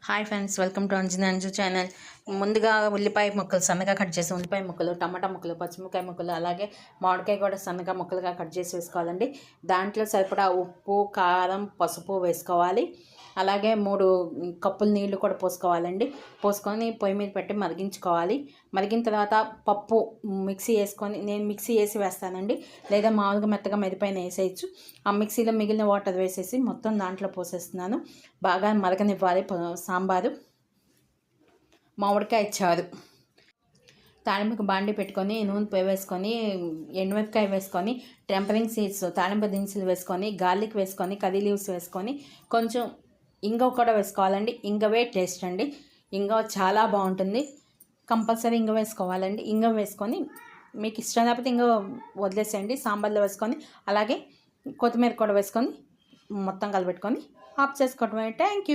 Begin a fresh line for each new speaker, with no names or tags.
Hi friends, welcome to Anju channel. ముందుగా ఉల్లిపాయ ముక్కలు సన్నగా కట్ చేసి ఉల్లిపాయ ముక్కలు, టమాటా ముక్కలు, పచ్చిమిరకాయ ముక్కలు, అలాగే మామిడికాయ కూడా సన్నగా ముక్కలుగా కట్ చేసి వేసుకోవాలండి. దాంట్లో సరిపడా ఉప్పు, కారం, పసుపు వేసుకోవాలి. అలాగే 3 కప్పులు నీళ్లు కూడా పోసుకోవాలండి. పోసుకొని పొయ్యి మీద పెట్టి మరిగించుకోవాలి. మరిగిన తర్వాత పప్పు మిక్సీ వేసుకొని, నేను మిక్సీ వేసి వేస్తానండి, లేదా మామూలుగా మెత్తగా మెదిపైన వేసేయచ్చు. ఆ మిక్సీలో మిగిలిన వాటర్ వేసేసి మొత్తం దాంట్లో పోసేస్తున్నాను. బాగా మరగనివ్వాలి. సాంబారు, మామిడికాయ చారు, తాలింపుకి బాండి పెట్టుకొని నూనె వేసుకొని ఎండుమిరపకాయ వేసుకొని టెంపరింగ్ సీడ్స్ తాలింపు దినుసులు వేసుకొని గార్లిక్ వేసుకొని కర్రీ లీవ్స్ వేసుకొని కొంచెం ఇంగువ కూడా వేసుకోవాలండి. ఇంగువే టేస్ట్ అండి. ఇంగువ చాలా బాగుంటుంది. కంపల్సరీ ఇంగువ వేసుకోవాలండి. ఇంగువ వేసుకొని మీకు ఇష్టం లేకపోతే ఇంగువ వదిలేసేయండి. సాంబార్లో వేసుకొని అలాగే కొత్తిమీర కూడా వేసుకొని మొత్తం కలిపెట్టుకొని ఆఫ్ చేసుకోవటమే. Thank you.